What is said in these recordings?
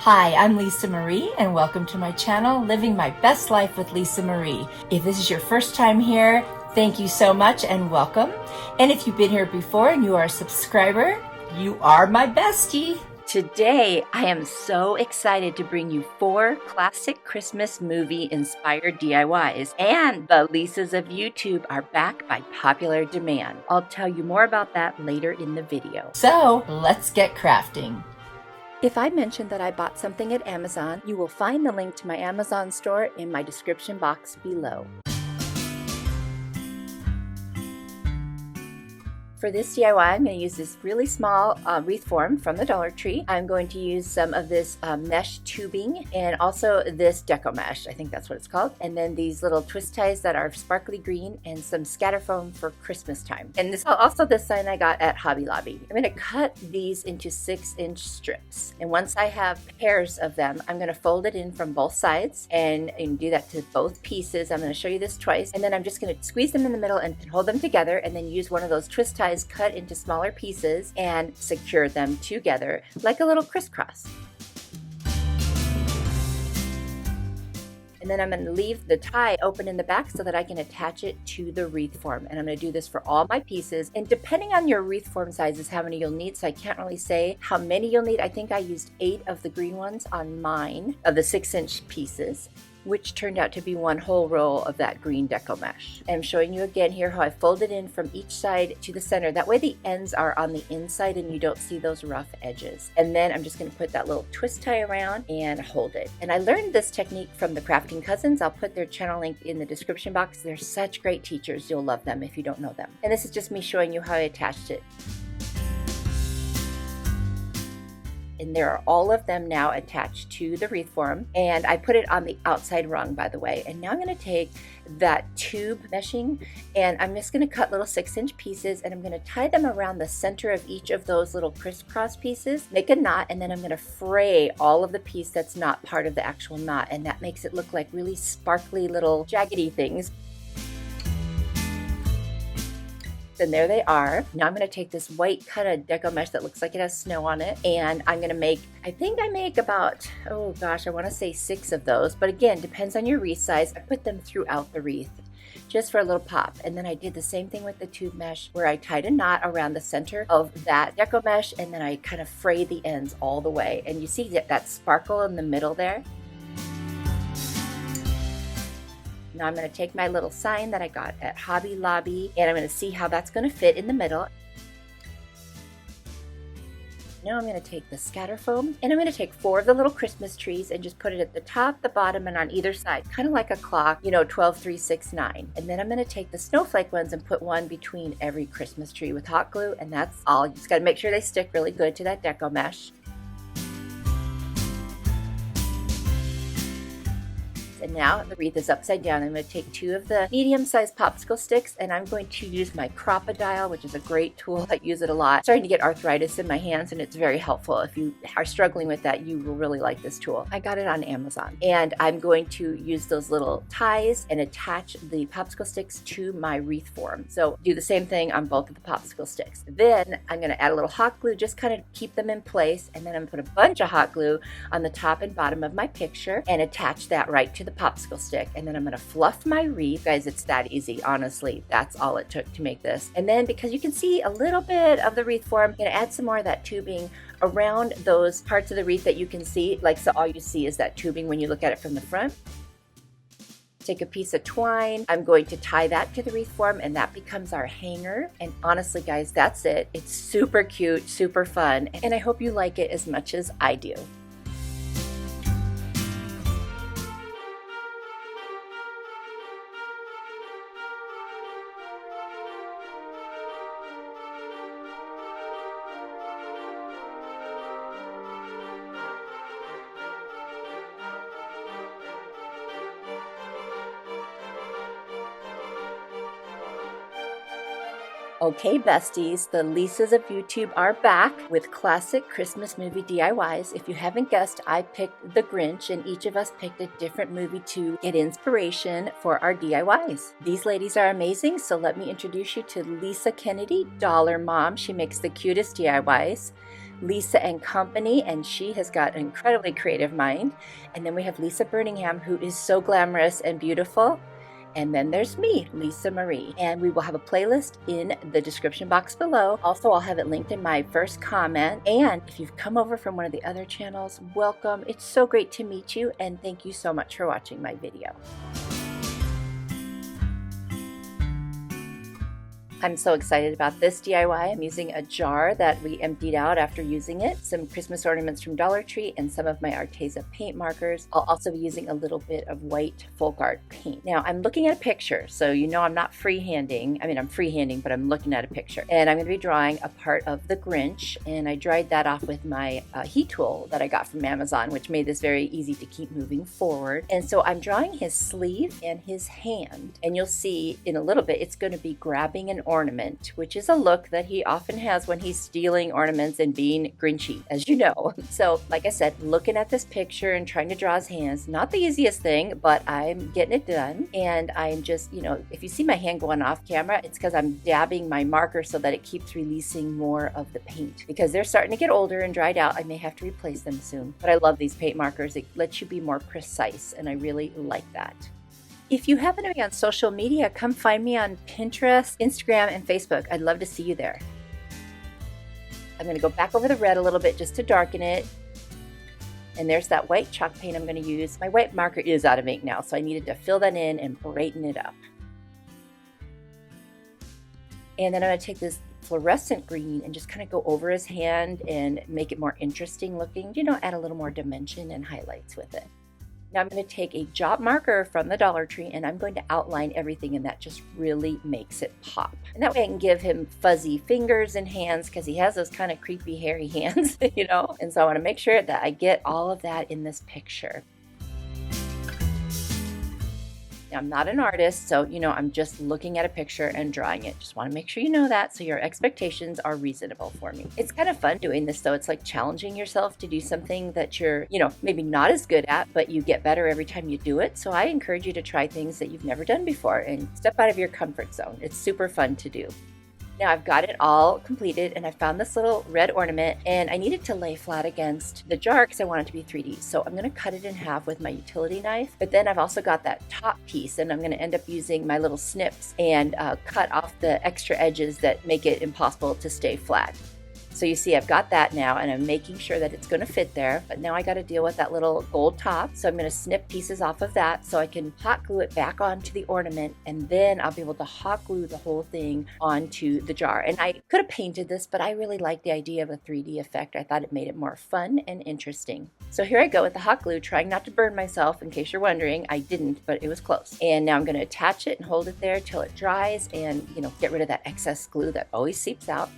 Hi, I'm Lisa Marie and welcome to my channel, Living My Best Life with Lisa Marie. If this is your first time here, thank you so much and welcome. And if you've been here before and you are a subscriber, you are my bestie. Today, I am so excited to bring you 4 classic Christmas movie inspired DIYs. And the Lisas of YouTube are back by popular demand. I'll tell you more about that later in the video. So let's get crafting. If I mentioned that I bought something at Amazon, you will find the link to my Amazon store in my description box below. For this DIY, I'm going to use this really small wreath form from the Dollar Tree. I'm going to use some of this mesh tubing and also this deco mesh. I think that's what it's called. And then these little twist ties that are sparkly green and some scatter foam for Christmas time. And this also this sign I got at Hobby Lobby. I'm going to cut these into 6-inch strips. And once I have pairs of them, I'm going to fold it in from both sides and do that to both pieces. I'm going to show you this twice. And then I'm just going to squeeze them in the middle and hold them together and then use one of those twist ties cut into smaller pieces and secure them together like a little crisscross. And then I'm going to leave the tie open in the back so that I can attach it to the wreath form. And I'm going to do this for all my pieces. And depending on your wreath form sizes, how many you'll need. So I can't really say how many you'll need. I think I used 8 of the green ones on mine of the 6-inch pieces, which turned out to be one whole roll of that green deco mesh. I'm showing you again here how I fold it in from each side to the center. That way the ends are on the inside and you don't see those rough edges. And then I'm just going to put that little twist tie around and hold it. And I learned this technique from the Crafting Cousins. I'll put their channel link in the description box. They're such great teachers. You'll love them if you don't know them. And this is just me showing you how I attached it. And there are all of them now attached to the wreath form. And I put it on the outside rung, by the way. And now I'm going to take that tube meshing and I'm just going to cut little 6-inch pieces and I'm going to tie them around the center of each of those little crisscross pieces, make a knot, and then I'm going to fray all of the piece that's not part of the actual knot. And that makes it look like really sparkly little jaggedy things. And there they are. Now I'm going to take this white cut of deco mesh that looks like it has snow on it. And I'm going to make, I think I make about, oh gosh, I want to say 6 of those. But again, depends on your wreath size. I put them throughout the wreath just for a little pop. And then I did the same thing with the tube mesh where I tied a knot around the center of that deco mesh. And then I kind of fray the ends all the way. And you see that sparkle in the middle there? Now I'm going to take my little sign that I got at Hobby Lobby and I'm going to see how that's going to fit in the middle. Now I'm going to take the scatter foam and I'm going to take 4 of the little Christmas trees and just put it at the top, the bottom, and on either side, kind of like a clock, 12, 3, 6, 9. And then I'm going to take the snowflake ones and put one between every Christmas tree with hot glue, and that's all. You just got to make sure they stick really good to that deco mesh. And now the wreath is upside down. I'm going to take 2 of the medium-sized popsicle sticks and I'm going to use my Crop-A-Dial, which is a great tool. I use it a lot. I'm starting to get arthritis in my hands and it's very helpful. If you are struggling with that, you will really like this tool. I got it on Amazon. And I'm going to use those little ties and attach the popsicle sticks to my wreath form. So do the same thing on both of the popsicle sticks. Then I'm going to add a little hot glue, just kind of keep them in place. And then I'm going to put a bunch of hot glue on the top and bottom of my picture and attach that right to the popsicle stick. And then I'm going to fluff my wreath. Guys, it's that easy. Honestly, that's all it took to make this. And then because you can see a little bit of the wreath form, I'm going to add some more of that tubing around those parts of the wreath that you can see. Like, so all you see is that tubing when you look at it from the front. Take a piece of twine. I'm going to tie that to the wreath form and that becomes our hanger. And honestly, guys, that's it. It's super cute, super fun. And I hope you like it as much as I do. Okay, besties, the Lisas of YouTube are back with classic Christmas movie DIYs. If you haven't guessed, I picked The Grinch, and each of us picked a different movie to get inspiration for our DIYs. These ladies are amazing, so let me introduce you to Lisa Kennedy, Dollar Mom. She makes the cutest DIYs. Lisa and Company, and she has got an incredibly creative mind. And then we have Lisa Burningham, who is so glamorous and beautiful. And then there's me, Lisa Marie. And we will have a playlist in the description box below. Also, I'll have it linked in my first comment. And if you've come over from one of the other channels, welcome. It's so great to meet you, and thank you so much for watching my video. I'm so excited about this DIY. I'm using a jar that we emptied out after using it, some Christmas ornaments from Dollar Tree, and some of my Arteza paint markers. I'll also be using a little bit of white folk art paint. Now, I'm looking at a picture, so you know I'm not freehanding. I mean, I'm freehanding, but I'm looking at a picture. And I'm going to be drawing a part of the Grinch, and I dried that off with my heat tool that I got from Amazon, which made this very easy to keep moving forward. And so I'm drawing his sleeve and his hand, and you'll see in a little bit it's going to be grabbing an ornament, which is a look that he often has when he's stealing ornaments and being Grinchy, as you know. So like I said, looking at this picture and trying to draw his hands, not the easiest thing, but I'm getting it done. And I'm just, you know, if you see my hand going off camera, it's because I'm dabbing my marker so that it keeps releasing more of the paint, because they're starting to get older and dried out. I may have to replace them soon, but I love these paint markers. It lets you be more precise, and I really like that. If you happen to be on social media, come find me on Pinterest, Instagram, and Facebook. I'd love to see you there. I'm going to go back over the red a little bit just to darken it. And there's that white chalk paint I'm going to use. My white marker is out of ink now, so I needed to fill that in and brighten it up. And then I'm going to take this fluorescent green and just kind of go over his hand and make it more interesting looking, you know, add a little more dimension and highlights with it. Now I'm going to take a jot marker from the Dollar Tree, and I'm going to outline everything, and that just really makes it pop. And that way I can give him fuzzy fingers and hands, because he has those kind of creepy hairy hands, you know? And so I want to make sure that I get all of that in this picture. Now, I'm not an artist, so, you know, I'm just looking at a picture and drawing it. Just want to make sure you know that, so your expectations are reasonable for me. It's kind of fun doing this, though. It's like challenging yourself to do something that you're, you know, maybe not as good at, but you get better every time you do it. So I encourage you to try things that you've never done before and step out of your comfort zone. It's super fun to do. Now I've got it all completed, and I found this little red ornament, and I needed to lay flat against the jar because I want it to be 3D. So I'm going to cut it in half with my utility knife, but then I've also got that top piece, and I'm going to end up using my little snips and cut off the extra edges that make it impossible to stay flat. So you see I've got that now, and I'm making sure that it's going to fit there, but now I got to deal with that little gold top. So I'm going to snip pieces off of that so I can hot glue it back onto the ornament, and then I'll be able to hot glue the whole thing onto the jar. And I could have painted this, but I really like the idea of a 3D effect. I thought it made it more fun and interesting. So here I go with the hot glue, trying not to burn myself. In case you're wondering, I didn't, but it was close. And now I'm going to attach it and hold it there till it dries, and, you know, get rid of that excess glue that always seeps out.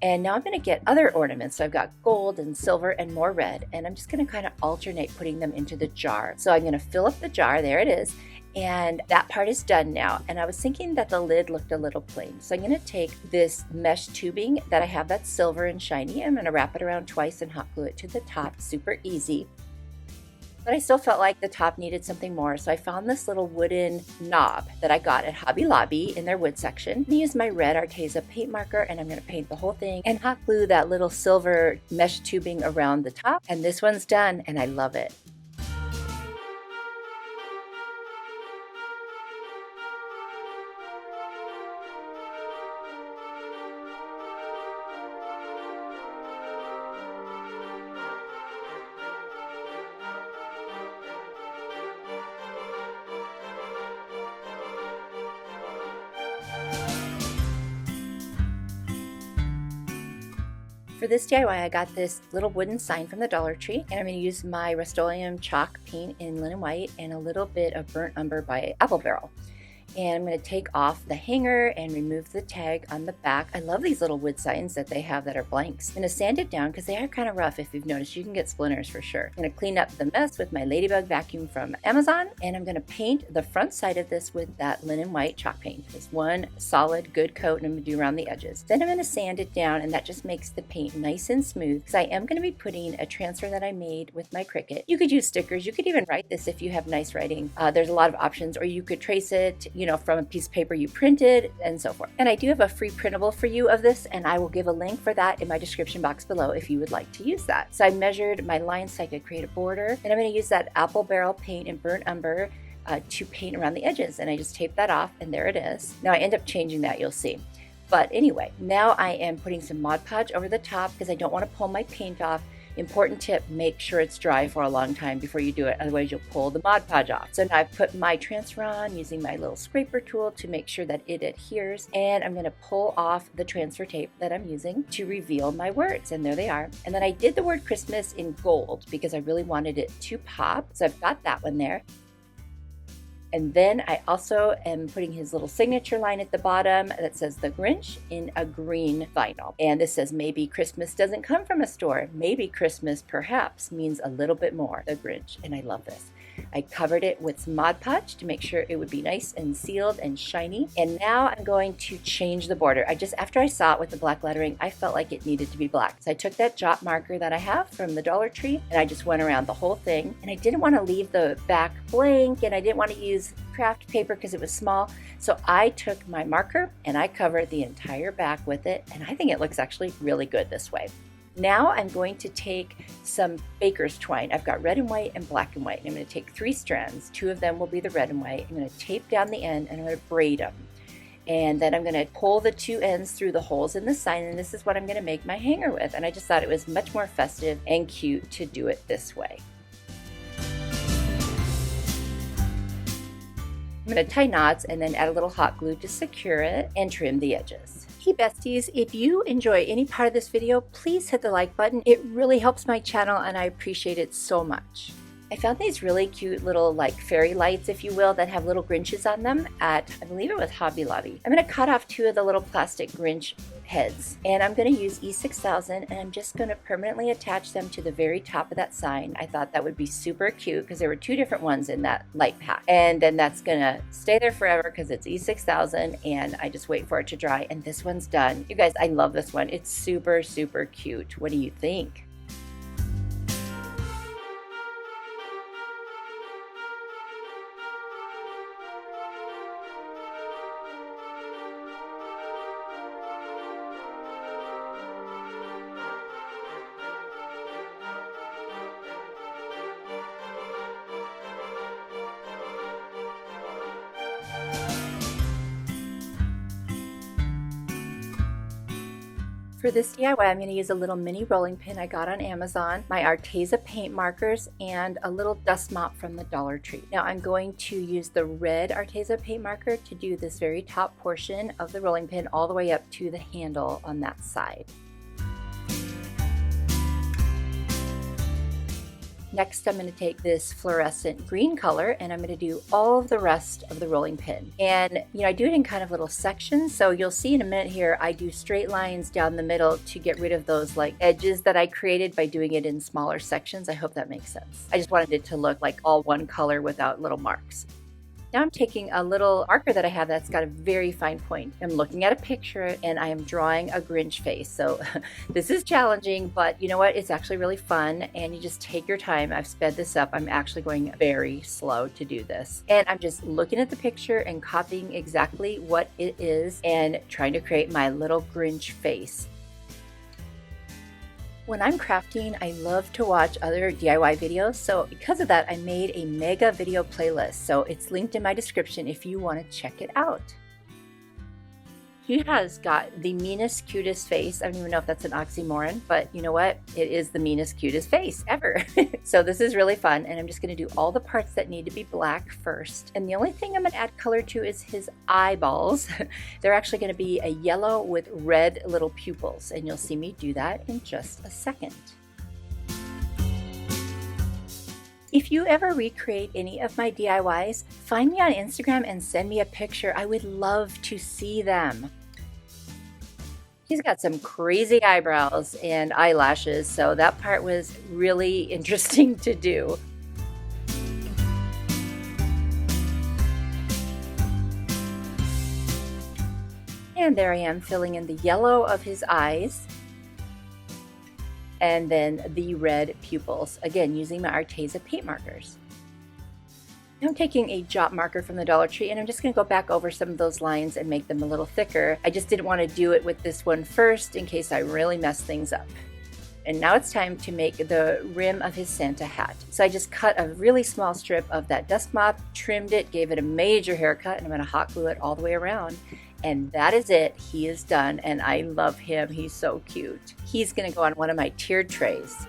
And now I'm going to get other ornaments. So I've got gold and silver and more red, and I'm just going to kind of alternate putting them into the jar. So I'm going to fill up the jar. There it is. And that part is done now. And I was thinking that the lid looked a little plain. So I'm going to take this mesh tubing that I have that's silver and shiny. I'm going to wrap it around twice and hot glue it to the top. Super easy. But I still felt like the top needed something more, so I found this little wooden knob that I got at Hobby Lobby in their wood section. I'm going to use my red Arteza paint marker, and I'm going to paint the whole thing and hot glue that little silver mesh tubing around the top. And this one's done, and I love it. For this DIY, I got this little wooden sign from the Dollar Tree, and I'm going to use my Rust-Oleum chalk paint in linen white and a little bit of burnt umber by Apple Barrel. And I'm going to take off the hanger and remove the tag on the back. I love these little wood signs that they have that are blanks. I'm going to sand it down because they are kind of rough. If you've noticed, you can get splinters for sure. I'm going to clean up the mess with my Ladybug vacuum from Amazon, and I'm going to paint the front side of this with that linen white chalk paint. Just one solid good coat, and I'm going to do around the edges. Then I'm going to sand it down, and that just makes the paint nice and smooth because I am going to be putting a transfer that I made with my Cricut. You could use stickers. You could even write this if you have nice writing. There's a lot of options, or you could trace it, you know, from a piece of paper you printed and so forth. And I do have a free printable for you of this, and I will give a link for that in my description box below if you would like to use that. So I measured my lines so I could create a border, and I'm going to use that apple barrel paint in burnt umber to paint around the edges, and I just taped that off, and there it is. Now I end up changing that, you'll see. But anyway, now I am putting some Mod Podge over the top because I don't want to pull my paint off. Important tip, make sure it's dry for a long time before you do it, otherwise you'll pull the Mod Podge off. So now I've put my transfer on using my little scraper tool to make sure that it adheres, and I'm going to pull off the transfer tape that I'm using to reveal my words, and there they are. And then I did the word Christmas in gold because I really wanted it to pop, so I've got that one there. And then I also am putting his little signature line at the bottom that says the Grinch in a green vinyl. And this says, maybe Christmas doesn't come from a store. Maybe Christmas perhaps means a little bit more, the Grinch. And I love this. I covered it with some Mod Podge to make sure it would be nice and sealed and shiny. And now I'm going to change the border. After I saw it with the black lettering, I felt like it needed to be black. So I took that jot marker that I have from the Dollar Tree, and I just went around the whole thing. And I didn't want to leave the back blank, and I didn't want to use craft paper because it was small. So I took my marker and I covered the entire back with it. And I think it looks actually really good this way. Now I'm going to take some baker's twine. I've got red and white and black and white. And I'm going to take 3 strands. 2 of them will be the red and white. I'm going to tape down the end and I'm going to braid them. And then I'm going to pull the 2 ends through the holes in the sign. And this is what I'm going to make my hanger with. And I just thought it was much more festive and cute to do it this way. I'm going to tie knots and then add a little hot glue to secure it and trim the edges. Hey besties, if you enjoy any part of this video, please hit the like button. It really helps my channel and I appreciate it so much. I found these really cute little like fairy lights, if you will, that have little Grinches on them at, I believe it was Hobby Lobby. I'm going to cut off 2 of the little plastic Grinch heads, and I'm going to use E6000, and I'm just going to permanently attach them to the very top of that sign. I thought that would be super cute because there were 2 different ones in that light pack, and then that's going to stay there forever because it's E6000, and I just wait for it to dry, and this one's done. You guys, I love this one. It's super, super cute. What do you think? For this DIY, I'm going to use a little mini rolling pin I got on Amazon, my Arteza paint markers, and a little dust mop from the Dollar Tree. Now I'm going to use the red Arteza paint marker to do this very top portion of the rolling pin all the way up to the handle on that side. Next, I'm going to take this fluorescent green color and I'm going to do all of the rest of the rolling pin. And, you know, I do it in kind of little sections. So you'll see in a minute here, I do straight lines down the middle to get rid of those like edges that I created by doing it in smaller sections. I hope that makes sense. I just wanted it to look like all one color without little marks. Now I'm taking a little marker that I have that's got a very fine point. I'm looking at a picture and I am drawing a Grinch face. So this is challenging, but you know what? It's actually really fun and you just take your time. I've sped this up. I'm actually going very slow to do this. And I'm just looking at the picture and copying exactly what it is and trying to create my little Grinch face. When I'm crafting, I love to watch other DIY videos, so because of that, I made a mega video playlist, so it's linked in my description if you want to check it out. He has got the meanest, cutest face. I don't even know if that's an oxymoron, but you know what? It is the meanest, cutest face ever. So this is really fun, and I'm just going to do all the parts that need to be black first. And the only thing I'm going to add color to is his eyeballs. They're actually going to be a yellow with red little pupils, and you'll see me do that in just a second. If you ever recreate any of my DIYs, find me on Instagram and send me a picture. I would love to see them. He's got some crazy eyebrows and eyelashes, so that part was really interesting to do. And there I am filling in the yellow of his eyes. And then the red pupils, again using my Arteza paint markers. I'm taking a jot marker from the Dollar Tree and I'm just going to go back over some of those lines and make them a little thicker. I just didn't want to do it with this one first in case I really mess things up. And now it's time to make the rim of his Santa hat. So I just cut a really small strip of that dust mop, trimmed it, gave it a major haircut, and I'm going to hot glue it all the way around. And that is it. He is done, and I love him. He's so cute. He's going to go on one of my tiered trays.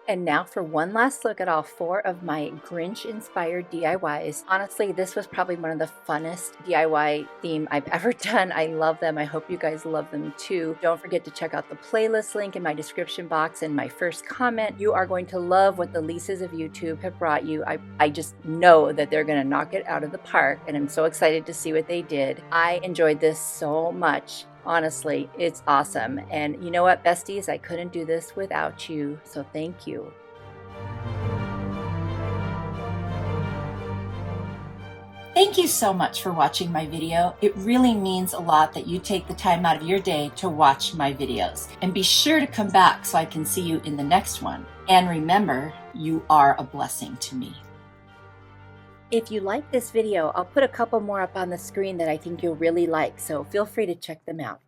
And now for one last look at all 4 of my Grinch-inspired DIYs. Honestly, this was probably one of the funnest DIY theme I've ever done. I love them. I hope you guys love them too. Don't forget to check out the playlist link in my description box and my first comment. You are going to love what the Lisas of YouTube have brought you. I just know that they're going to knock it out of the park, and I'm so excited to see what they did. I enjoyed this so much. Honestly, it's awesome. And you know what, besties? I couldn't do this without you, so thank you. Thank you so much for watching my video. It really means a lot that you take the time out of your day to watch my videos. And be sure to come back so I can see you in the next one. And remember, you are a blessing to me. If you like this video, I'll put a couple more up on the screen that I think you'll really like, so feel free to check them out.